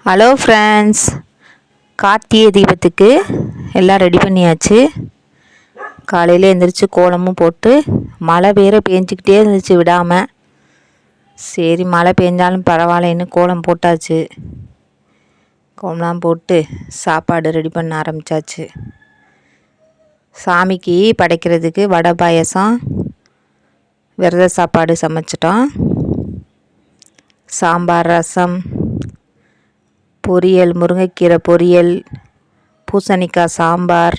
Hello friends, Karthigai தீபத்துக்கு எல்லாம் ready பண்ணியாச்சு. காலையில் எழுந்திரிச்சு கோலமும் போட்டு மழை பேஞ்சிக்கிட்டே இருந்துச்சு விடாமல். சரி மழை பெஞ்சாலும் பரவாயில்லன்னு கோலம் போட்டாச்சு. கோலம்லாம் போட்டு சாப்பாடு ரெடி பண்ண ஆரம்பித்தாச்சு. சாமிக்கு படைக்கிறதுக்கு வடை பாயசம் விரத சாப்பாடு சமைச்சிட்டோம். சாம்பார், ரசம், பொரியல், முருங்கைக்கீரை பொரியல், பூசணிக்காய் சாம்பார்,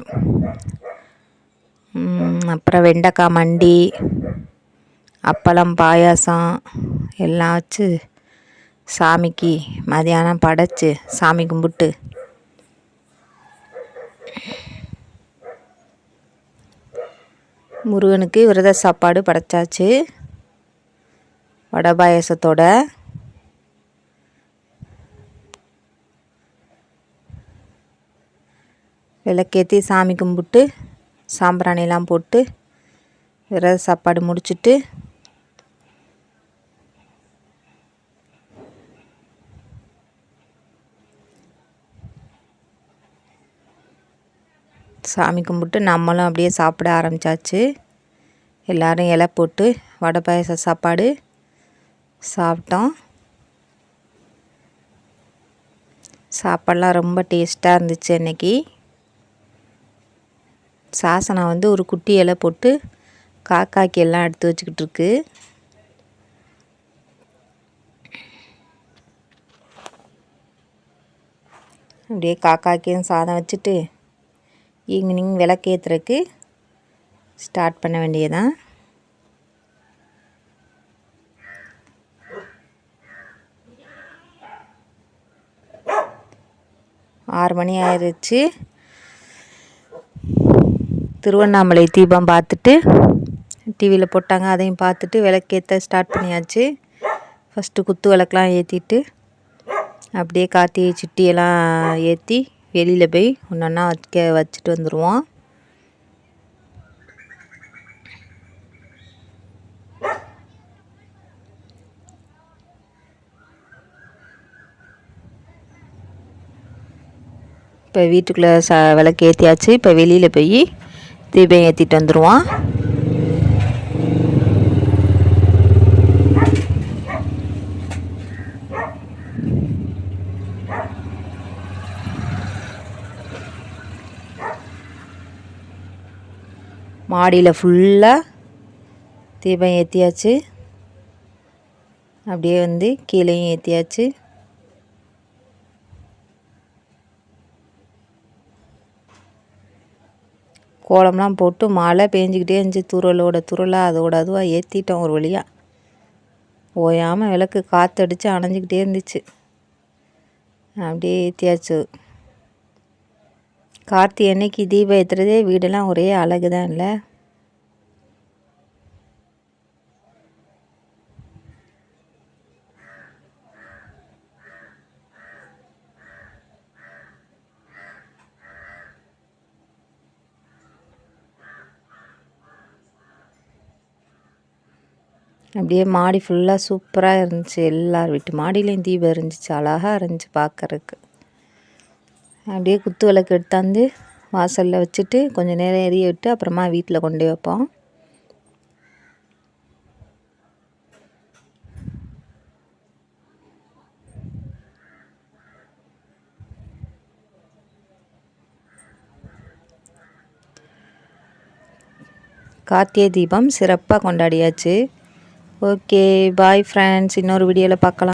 அப்புறம் வெண்டைக்காய் மண்டி, அப்பளம், பாயாசம் எல்லாம் வச்சு சாமிக்கு மதியானம் படைச்சி சாமி கும்பிட்டு முருகனுக்கு விரத சாப்பாடு படைச்சாச்சு வடை பாயசத்தோட. விளக்கேற்றி சாமி கும்பிட்டு சாம்பிராணிலாம் போட்டு விரத சாப்பாடு முடிச்சுட்டு சாமி கும்பிட்டு நம்மளும் அப்படியே சாப்பிட ஆரம்பித்தாச்சு. எல்லோரும் இலை போட்டு வடை பாயச சாப்பாடு சாப்பிட்டோம். சாப்பாடெலாம் ரொம்ப டேஸ்ட்டாக இருந்துச்சு. அன்றைக்கி சாசனா ஒரு குட்டி இலை போட்டு காக்காய்க்கு எல்லாம் எடுத்து வச்சுக்கிட்டு இருக்கு. அப்படியே காக்காய்க்கும் சாதம் வச்சுட்டு ஈவினிங் விளக்கேற்றுறதுக்கு ஸ்டார்ட் பண்ண வேண்டியதான். ஆறு மணி ஆயிடுச்சு. திருவண்ணாமலை தீபம் பார்த்துட்டு டிவியில் போட்டாங்க, அதையும் பார்த்துட்டு விளக்கேற்ற ஸ்டார்ட் பண்ணியாச்சு. ஃபஸ்ட்டு குத்து விளக்கெலாம் ஏற்றிட்டு அப்படியே கார்த்திகை சிட்டியெல்லாம் ஏற்றி வெளியில் போய் ஒன்றா வச்சுட்டு வந்துடுவோம். இப்போ வீட்டுக்குள்ளே விளக்கு ஏற்றியாச்சு. இப்போ வெளியில் போய் தீபம் ஏற்றிட்டு வந்துடுவோம். மாடியில் ஃபுல்லாக தீபம் ஏற்றியாச்சு. அப்படியே கீழேயும் ஏற்றியாச்சு. கோலம்லாம் போட்டு மழை பேஞ்சிக்கிட்டே இருந்துச்சு. துருளாக அதோட அதுவாக ஏற்றிட்டோம் ஒரு வழியாக. ஓயாமல் விளக்கு காற்றடிச்சு அணைஞ்சிக்கிட்டே இருந்துச்சு. அப்படியே ஏற்றியாச்சு. கார்த்திகை அன்னைக்கு தீபம் ஏற்றுறதே வீடெல்லாம் ஒரே அழகு தான் இல்லை? அப்படியே மாடி ஃபுல்லாக சூப்பராக இருந்துச்சு. எல்லார் வீட்டு மாடியிலையும் தீபம் இருந்துச்சு. அழகாக இருந்துச்சு பார்க்குறதுக்கு. அப்படியே குத்து விளக்கு எடுத்தாந்து வாசலில் வச்சுட்டு கொஞ்சம் நேரம் எரிய விட்டு அப்புறமா வீட்டில் கொண்டு வைப்போம். கார்த்திகை தீபம் சிறப்பாக கொண்டாடியாச்சு. Okay, bye friends. இன்னொரு வீடியோவில் பார்க்கலாம்.